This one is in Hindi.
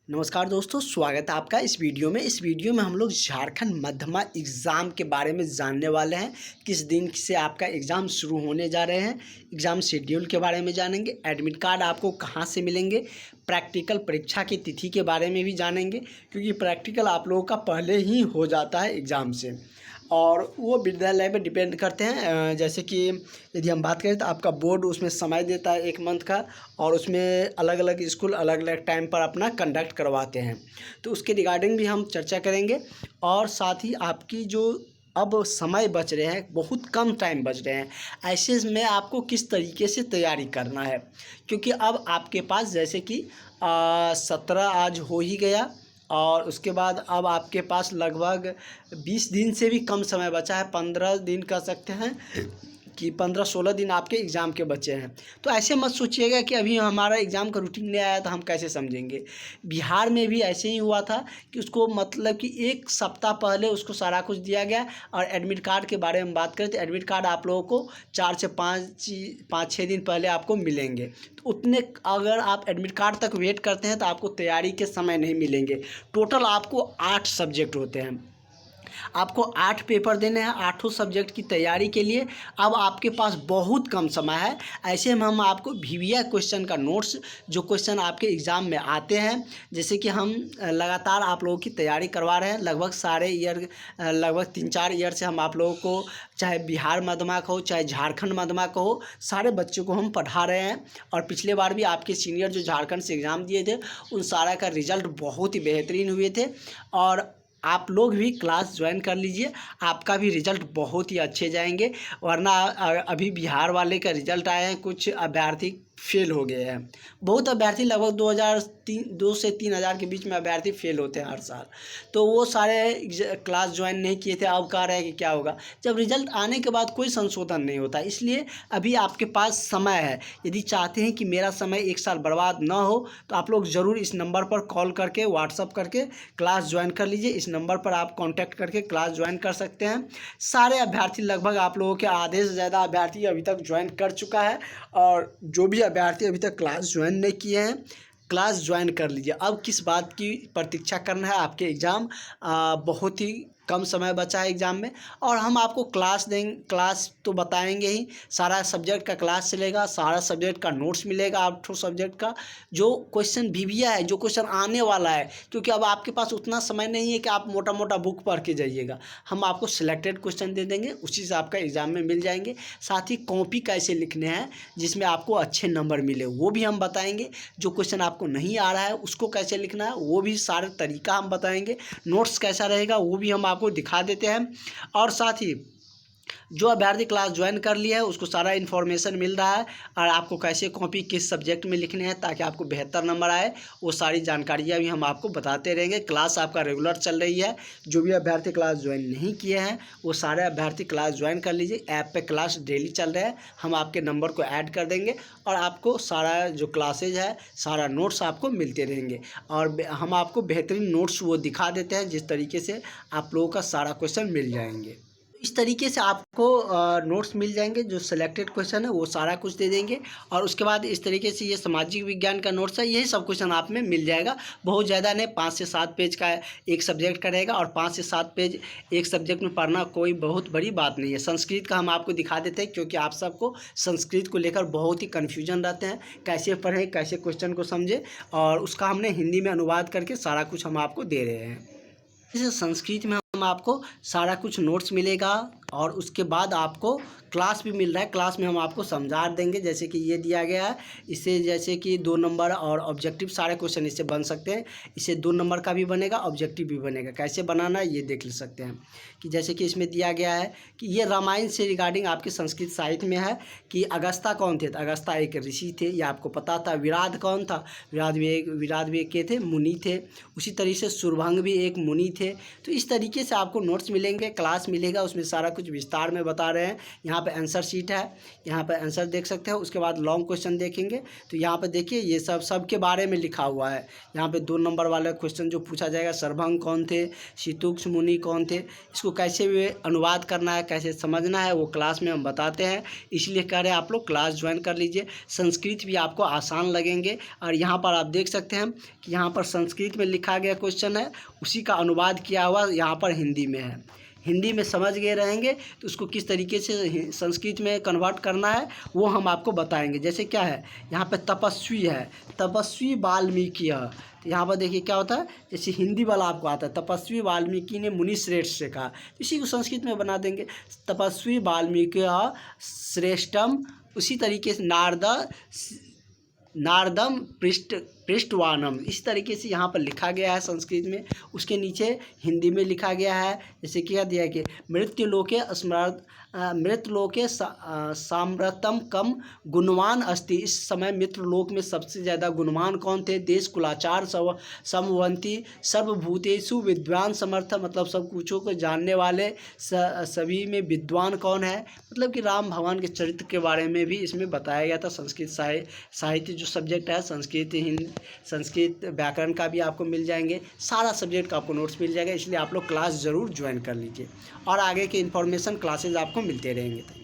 नमस्कार दोस्तों, स्वागत है आपका इस वीडियो में। इस वीडियो में हम लोग झारखंड मध्यमा एग्ज़ाम के बारे में जानने वाले हैं। किस दिन से आपका एग्ज़ाम शुरू होने जा रहे हैं, एग्ज़ाम शेड्यूल के बारे में जानेंगे, एडमिट कार्ड आपको कहां से मिलेंगे, प्रैक्टिकल परीक्षा की तिथि के बारे में भी जानेंगे, क्योंकि प्रैक्टिकल आप लोगों का पहले ही हो जाता है एग्ज़ाम से और वो विद्यालय पे डिपेंड करते हैं। जैसे कि यदि हम बात करें तो आपका बोर्ड उसमें समय देता है 1 मंथ का, और उसमें अलग अलग स्कूल अलग अलग टाइम पर अपना कंडक्ट करवाते हैं, तो उसके रिगार्डिंग भी हम चर्चा करेंगे। और साथ ही आपकी जो अब समय बच रहे हैं, बहुत कम टाइम बच रहे हैं, ऐसे में आपको किस तरीके से तैयारी करना है, क्योंकि अब आपके पास जैसे कि 17 आज हो ही गया, और उसके बाद अब आपके पास लगभग 20 दिन से भी कम समय बचा है। 15 दिन कह सकते हैं कि 15-16 दिन आपके एग्ज़ाम के बचे हैं। तो ऐसे मत सोचिएगा कि अभी हमारा एग्ज़ाम का रूटीन नहीं आया तो हम कैसे समझेंगे। बिहार में भी ऐसे ही हुआ था कि उसको मतलब कि 1 सप्ताह पहले उसको सारा कुछ दिया गया। और एडमिट कार्ड के बारे में बात करें तो एडमिट कार्ड आप लोगों को 4 से 5-6 दिन पहले आपको मिलेंगे। तो उतने अगर आप एडमिट कार्ड तक वेट करते हैं तो आपको तैयारी के समय नहीं मिलेंगे। टोटल आपको 8 सब्जेक्ट होते हैं, आपको 8 पेपर देने हैं 8 सब्जेक्ट की तैयारी के लिए। अब आपके पास बहुत कम समय है। ऐसे में हम आपको वीवीआई क्वेश्चन का नोट्स, जो क्वेश्चन आपके एग्ज़ाम में आते हैं, जैसे कि हम लगातार आप लोगों की तैयारी करवा रहे हैं लगभग सारे ईयर, लगभग 3-4 ईयर से हम आप लोगों को, चाहे बिहार मध्यमा का हो चाहे झारखंड मध्यमा का हो, सारे बच्चों को हम पढ़ा रहे हैं। और पिछले बार भी आपके सीनियर जो झारखंड से एग्ज़ाम दिए थे उन सारा का रिज़ल्ट बहुत ही बेहतरीन हुए थे। और आप लोग भी क्लास ज्वाइन कर लीजिए, आपका भी रिज़ल्ट बहुत ही अच्छे जाएंगे। वरना अभी बिहार वाले का रिज़ल्ट आए हैं, कुछ अभ्यर्थी फेल हो गए हैं। बहुत अभ्यर्थी, लगभग 2 से 3 हज़ार के बीच में अभ्यर्थी फेल होते हैं हर साल। तो वो सारे क्लास ज्वाइन नहीं किए थे, अब कह रहे हैं कि क्या होगा। जब रिज़ल्ट आने के बाद कोई संशोधन नहीं होता, इसलिए अभी आपके पास समय है। यदि चाहते हैं कि मेरा समय 1 साल बर्बाद ना हो तो आप लोग ज़रूर इस नंबर पर कॉल करके, व्हाट्सअप करके क्लास ज्वाइन कर लीजिए। इस नंबर पर आप कांटेक्ट करके क्लास ज्वाइन कर सकते हैं। सारे अभ्यर्थी, लगभग आप लोगों के आधे से ज़्यादा अभ्यर्थी अभी तक ज्वाइन कर चुका है। और जो भी अभ्यर्थी अभी तक क्लास ज्वाइन नहीं किए हैं, क्लास ज्वाइन कर लीजिए। अब किस बात की प्रतीक्षा करना है, आपके एग्ज़ाम बहुत ही कम समय बचा है एग्ज़ाम में। और हम आपको क्लास देंगे, क्लास तो बताएंगे ही, सारा सब्जेक्ट का क्लास चलेगा, सारा सब्जेक्ट का नोट्स मिलेगा, 8 सब्जेक्ट का। जो क्वेश्चन वीवीआई है, जो क्वेश्चन आने वाला है, क्योंकि अब आपके पास उतना समय नहीं है कि आप मोटा मोटा बुक पढ़ के जाइएगा। हम आपको सिलेक्टेड क्वेश्चन दे देंगे, उसी से आपका एग्ज़ाम में मिल जाएंगे। साथ ही कॉपी कैसे लिखने हैं जिसमें आपको अच्छे नंबर मिले, वो भी हम बताएंगे। जो क्वेश्चन आपको नहीं आ रहा है उसको कैसे लिखना है, वो भी सारे तरीका हम बताएंगे। नोट्स कैसा रहेगा वो भी हम आपको दिखा देते हैं। और साथ ही जो अभ्यर्थी क्लास ज्वाइन कर लिया है उसको सारा इन्फॉर्मेशन मिल रहा है, और आपको कैसे कॉपी किस सब्जेक्ट में लिखने हैं ताकि आपको बेहतर नंबर आए, वो सारी जानकारियाँ भी हम आपको बताते रहेंगे। क्लास आपका रेगुलर चल रही है। जो भी अभ्यर्थी क्लास ज्वाइन नहीं किए हैं वो सारे अभ्यर्थी क्लास ज्वाइन कर लीजिए। ऐप पे क्लास डेली चल रहा है, हम आपके नंबर को ऐड कर देंगे और आपको सारा जो क्लासेज है, सारा नोट्स आपको मिलते रहेंगे। और हम आपको बेहतरीन नोट्स वो दिखा देते हैं जिस तरीके से आप लोगों का सारा क्वेश्चन मिल जाएंगे। इस तरीके से आपको नोट्स मिल जाएंगे। जो सिलेक्टेड क्वेश्चन है वो सारा कुछ दे देंगे। और उसके बाद इस तरीके से ये सामाजिक विज्ञान का नोट्स है, यही सब क्वेश्चन आप में मिल जाएगा। बहुत ज़्यादा नहीं, 5 से 7 पेज का एक सब्जेक्ट का रहेगा, और 5 से 7 पेज एक सब्जेक्ट में पढ़ना कोई बहुत बड़ी बात नहीं है। संस्कृत का हम आपको दिखा देते हैं, क्योंकि आप सबको संस्कृत को लेकर बहुत ही कन्फ्यूजन रहते हैं, कैसे पढ़ें, कैसे क्वेश्चन को समझें। और उसका हमने हिंदी में अनुवाद करके सारा कुछ हम आपको दे रहे हैं। जैसे संस्कृत में हम आपको सारा कुछ नोट्स मिलेगा, और उसके बाद आपको क्लास भी मिल रहा है। क्लास में हम आपको समझा देंगे, जैसे कि ये दिया गया है, इससे जैसे कि 2 नंबर और ऑब्जेक्टिव सारे क्वेश्चन इससे बन सकते हैं। इससे 2 नंबर का भी बनेगा, ऑब्जेक्टिव भी बनेगा। कैसे बनाना है ये देख सकते हैं, कि जैसे कि इसमें दिया गया है कि ये रामायण से रिगार्डिंग आपके संस्कृत साहित्य में है कि अगस्त्य कौन थे। तो अगस्त्य एक ऋषि थे, ये आपको पता था। विराट कौन था, विराट भी एक के थे, मुनि थे। उसी तरीके से सुरभंग भी एक मुनि थे। तो इस तरीके से आपको नोट्स मिलेंगे, क्लास मिलेगा, उसमें सारा कुछ विस्तार में बता रहे हैं। यहाँ यहाँ पे आंसर शीट है, यहाँ पे आंसर देख सकते हैं। उसके बाद लॉन्ग क्वेश्चन देखेंगे तो यहाँ पे देखिए ये सब के बारे में लिखा हुआ है। यहाँ पे 2 नंबर वाला क्वेश्चन जो पूछा जाएगा, सर्वभंग कौन थे, शीतुक्ष मुनि कौन थे, इसको कैसे भी अनुवाद करना है, कैसे समझना है, वो क्लास में हम बताते हैं। इसलिए कह रहे हैं आप लोग क्लास ज्वाइन कर लीजिए। संस्कृत भी आपको आसान लगेंगे। और यहाँ पर आप देख सकते हैं कि यहाँ पर संस्कृत में लिखा गया क्वेश्चन है, उसी का अनुवाद किया हुआ यहाँ पर हिंदी में है। हिंदी में समझ गए रहेंगे तो उसको किस तरीके से संस्कृत में कन्वर्ट करना है वो हम आपको बताएंगे। जैसे क्या है, यहाँ पे तपस्वी है, तपस्वी वाल्मीकि है। तो यहाँ पर देखिए क्या होता है, जैसे हिंदी वाला आपको आता है, तपस्वी वाल्मीकि ने मुनि श्रेष्ठ से कहा, इसी को संस्कृत में बना देंगे, तपस्वी वाल्मीकि श्रेष्ठम। उसी तरीके से नारदम पृष्ठवानम, इस तरीके से यहाँ पर लिखा गया है संस्कृत में। उसके नीचे हिंदी में लिखा गया है, जैसे क्या दिया कि मृतलोके साम्प्रतम कम गुणवान अस्ति। इस समय मित्रलोक में सबसे ज़्यादा गुणवान कौन थे, देश कुलाचार समवंती सर्वभूतेषु विद्वान समर्थ, मतलब सब कुछों को जानने वाले, सभी में विद्वान कौन है, मतलब कि राम भगवान के चरित्र के बारे में भी इसमें बताया गया था। संस्कृत साहित्य जो सब्जेक्ट है, संस्कृत व्याकरण का भी आपको मिल जाएंगे, सारा सब्जेक्ट का आपको नोट्स मिल जाएगा। इसलिए आप लोग क्लास ज़रूर ज्वाइन कर लीजिए और आगे के इन्फॉर्मेशन क्लासेज आपको मिलते रहेंगे।